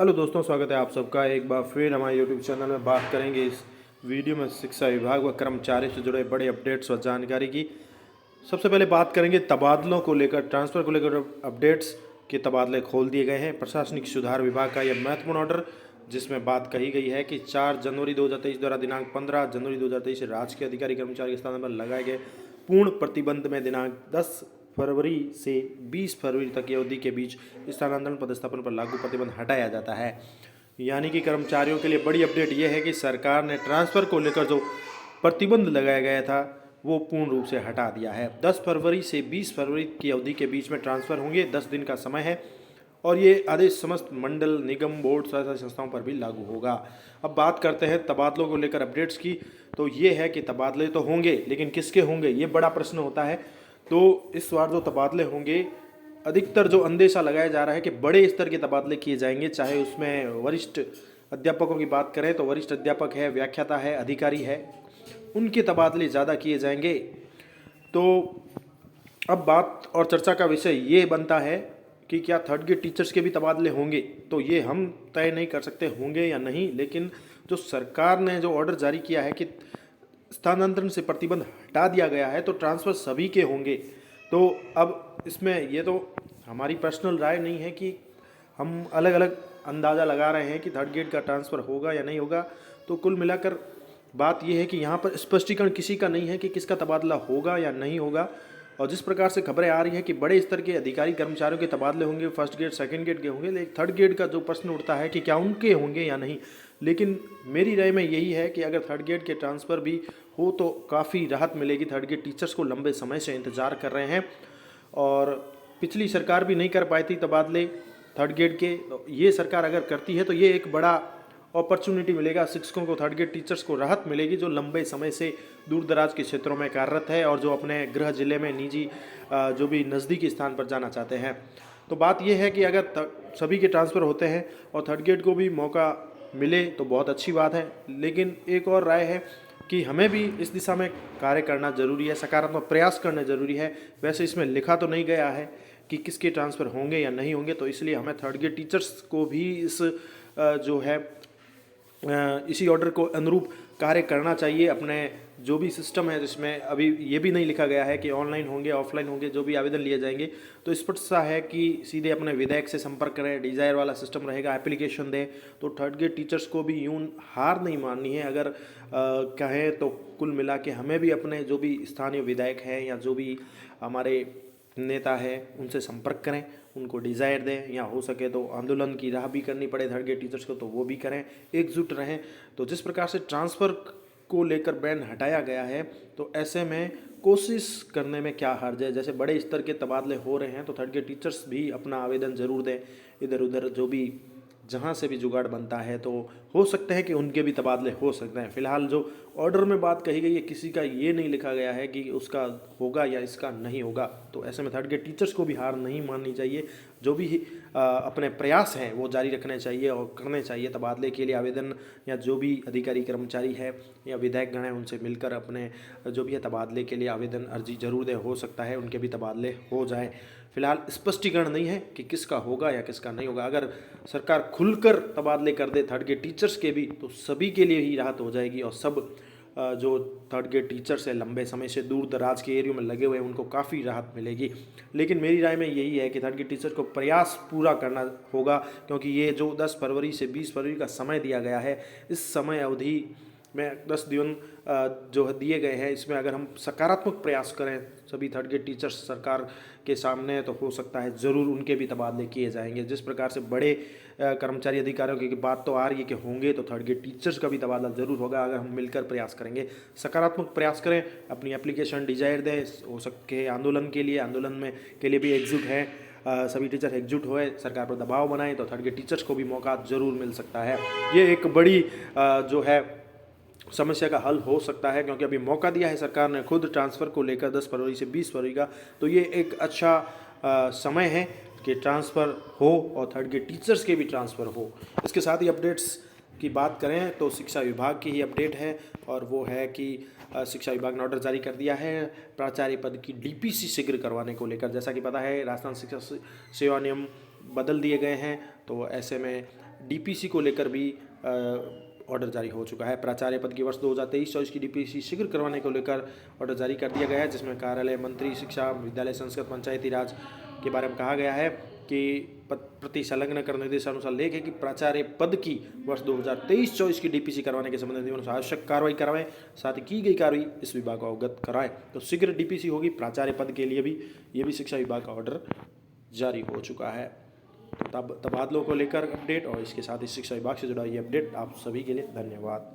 Hello दोस्तों, स्वागत है आप सबका एक बार फिर हमारे यूट्यूब चैनल में। बात करेंगे इस वीडियो में शिक्षा विभाग व कर्मचारी से जुड़े बड़े अपडेट्स व जानकारी की। सबसे पहले बात करेंगे तबादलों को लेकर, ट्रांसफ़र को लेकर अपडेट्स के तबादले खोल दिए गए हैं। प्रशासनिक सुधार विभाग का यह महत्वपूर्ण ऑर्डर, जिसमें बात कही गई है कि 4 जनवरी 2023 द्वारा दिनांक 15 जनवरी 2023 से राजकीय अधिकारी कर्मचारी के स्थान पर लगाए गए पूर्ण प्रतिबंध में दिनांक 10 फरवरी से 20 फरवरी तक की अवधि के बीच स्थानांतरण पदस्थापन पर लागू प्रतिबंध हटाया जाता है। यानी कि कर्मचारियों के लिए बड़ी अपडेट यह है कि सरकार ने ट्रांसफ़र को लेकर जो प्रतिबंध लगाया गया था वो पूर्ण रूप से हटा दिया है। 10 फरवरी से 20 फरवरी की अवधि के बीच में ट्रांसफ़र होंगे। 10 दिन का समय है और ये आदेश समस्त मंडल, निगम, बोर्ड, स्वायत्त संस्थाओं पर भी लागू होगा। अब बात करते हैं तबादलों को लेकर अपडेट्स की। तो ये है कि तबादले तो होंगे, लेकिन किसके होंगे ये बड़ा प्रश्न होता है। तो इस बार जो तबादले होंगे, अधिकतर जो अंदेशा लगाया जा रहा है कि बड़े स्तर के तबादले किए जाएंगे। चाहे उसमें वरिष्ठ अध्यापकों की बात करें तो वरिष्ठ अध्यापक है, व्याख्याता है, अधिकारी है, उनके तबादले ज़्यादा किए जाएंगे। तो अब बात और चर्चा का विषय ये बनता है कि क्या थर्ड ग्रेड टीचर्स के भी तबादले होंगे। तो ये हम तय नहीं कर सकते होंगे या नहीं, लेकिन जो सरकार ने जो ऑर्डर जारी किया है कि स्थानांतरण से प्रतिबंध हटा दिया गया है, तो ट्रांसफ़र सभी के होंगे। तो अब इसमें ये तो हमारी पर्सनल राय नहीं है कि हम अलग अलग अंदाज़ा लगा रहे हैं कि थर्ड ग्रेड का ट्रांसफ़र होगा या नहीं होगा। तो कुल मिलाकर बात यह है कि यहाँ पर स्पष्टीकरण किसी का नहीं है कि किसका तबादला होगा या नहीं होगा। और जिस प्रकार से खबरें आ रही हैं कि बड़े स्तर के अधिकारी कर्मचारियों के तबादले होंगे, फर्स्ट ग्रेड सेकंड ग्रेड के होंगे, लेकिन थर्ड ग्रेड का जो प्रश्न उठता है कि क्या उनके होंगे या नहीं। लेकिन मेरी राय में यही है कि अगर थर्ड ग्रेड के ट्रांसफ़र भी हो तो काफ़ी राहत मिलेगी। थर्ड ग्रेड टीचर्स को लंबे समय से इंतज़ार कर रहे हैं और पिछली सरकार भी नहीं कर पाई थी तबादले थर्ड ग्रेड के। तो ये सरकार अगर करती है तो ये एक बड़ा अपॉर्चुनिटी मिलेगा शिक्षकों को, थर्ड ग्रेड टीचर्स को राहत मिलेगी जो लंबे समय से दूर दराज के क्षेत्रों में कार्यरत है और जो अपने गृह जिले में निजी जो भी नज़दीकी स्थान पर जाना चाहते हैं। तो बात यह है कि अगर सभी के ट्रांसफ़र होते हैं और थर्ड ग्रेड को भी मौका मिले तो बहुत अच्छी बात है। लेकिन एक और राय है कि हमें भी इस दिशा में कार्य करना ज़रूरी है, सकारात्मक प्रयास करना ज़रूरी है। वैसे इसमें लिखा तो नहीं गया है कि किसके ट्रांसफ़र होंगे या नहीं होंगे, तो इसलिए हमें थर्ड ग्रेड टीचर्स को भी इस जो है इसी ऑर्डर को अनुरूप कार्य करना चाहिए। अपने जो भी सिस्टम है, जिसमें अभी ये भी नहीं लिखा गया है कि ऑनलाइन होंगे ऑफलाइन होंगे, जो भी आवेदन लिए जाएंगे तो स्पष्ट सा है कि सीधे अपने विधायक से संपर्क करें, डिजायर वाला सिस्टम रहेगा, एप्लीकेशन दें। तो थर्ड ग्रेड टीचर्स को भी यूं हार नहीं माननी है। अगर कहें तो कुल मिला के हमें भी अपने जो भी स्थानीय विधायक हैं या जो भी हमारे नेता है उनसे संपर्क करें, उनको डिज़ायर दें, या हो सके तो आंदोलन की राह भी करनी पड़े थर्ड ग्रेड टीचर्स को तो वो भी करें, एकजुट रहें। तो जिस प्रकार से ट्रांसफ़र को लेकर बैन हटाया गया है, तो ऐसे में कोशिश करने में क्या हर्ज है। जैसे बड़े स्तर के तबादले हो रहे हैं तो थर्ड ग्रेड टीचर्स भी अपना आवेदन ज़रूर दें। इधर उधर जो भी जहाँ से भी जुगाड़ बनता है तो हो सकते हैं कि उनके भी तबादले हो सकते हैं। फिलहाल जो ऑर्डर में बात कही गई है, किसी का ये नहीं लिखा गया है कि उसका होगा या इसका नहीं होगा। तो ऐसे में थर्ड ग्रेड टीचर्स को भी हार नहीं माननी चाहिए। जो भी अपने प्रयास हैं वो जारी रखने चाहिए और करने चाहिए। तबादले के लिए आवेदन या जो भी अधिकारी कर्मचारी है या विधायक गण है उनसे मिलकर अपने जो भी है तबादले के लिए आवेदन अर्जी जरूर दें। हो सकता है उनके भी तबादले हो जाए। फिलहाल स्पष्टीकरण नहीं है कि किसका होगा या किसका नहीं होगा। अगर सरकार खुलकर तबादले कर दे थर्ड ग्रेड टीचर्स के भी तो सभी के लिए ही राहत हो जाएगी और सब जो थर्ड ग्रेड टीचर्स है लंबे समय से दूर दराज के एरियो में लगे हुए हैं उनको काफ़ी राहत मिलेगी। लेकिन मेरी राय में यही है कि थर्ड ग्रेड टीचर को प्रयास पूरा करना होगा, क्योंकि ये जो 10 फरवरी से 20 फरवरी का समय दिया गया है, इस समय अवधि में 10 दिन जो दिए गए हैं, इसमें अगर हम सकारात्मक प्रयास करें सभी थर्ड ग्रेड टीचर्स सरकार के सामने, तो हो सकता है ज़रूर उनके भी तबादले किए जाएंगे। जिस प्रकार से बड़े कर्मचारी अधिकारियों की बात तो आ रही है कि होंगे, तो थर्ड ग्रेड टीचर्स का भी तबादला ज़रूर होगा अगर हम मिलकर प्रयास करेंगे, सकारात्मक प्रयास करें, अपनी एप्लीकेशन डिजायर दें। हो सके आंदोलन के लिए, आंदोलन में के लिए भी एकजुट हैं, सभी टीचर एकजुट हुए, सरकार पर दबाव बनाएं तो थर्ड ग्रेड टीचर्स को भी मौका ज़रूर मिल सकता है। ये एक बड़ी जो है समस्या का हल हो सकता है, क्योंकि अभी मौका दिया है सरकार ने खुद ट्रांसफ़र को लेकर 10 फरवरी से 20 फरवरी का। तो ये एक अच्छा समय है कि ट्रांसफ़र हो और थर्ड ग्रेड टीचर्स के भी ट्रांसफ़र हो। इसके साथ ही अपडेट्स की बात करें तो शिक्षा विभाग की ही अपडेट है, और वो है कि शिक्षा विभाग ने ऑर्डर जारी कर दिया है प्राचार्य पद की डीपीसी शीघ्र करवाने को लेकर। जैसा कि पता है राजस्थान शिक्षा सेवा नियम बदल दिए गए हैं। तो ऐसे में डीपीसी को लेकर भी ऑर्डर जारी हो चुका है। प्राचार्य पद की वर्ष 2023-24 की डीपीसी शीघ्र करवाने को लेकर ऑर्डर जारी कर दिया गया है, जिसमें कार्यालय मंत्री, शिक्षा, विद्यालय, संस्कृत, पंचायती राज के बारे में कहा गया है कि प्रति संलग्न कर निर्देशानुसार लेख है कि प्राचार्य पद की वर्ष 2023-24 की डीपीसी करवाने के संबंध में आवश्यक कार्रवाई करवाएं, साथ ही की गई कार्रवाई इस विभाग को अवगत कराएं। तो शीघ्र डीपीसी होगी प्राचार्य पद के लिए भी, ये भी शिक्षा विभाग का ऑर्डर जारी हो चुका है। तो तबादलों को लेकर अपडेट और इसके साथ ही शिक्षा विभाग से जुड़ा ये अपडेट आप सभी के लिए धन्यवाद।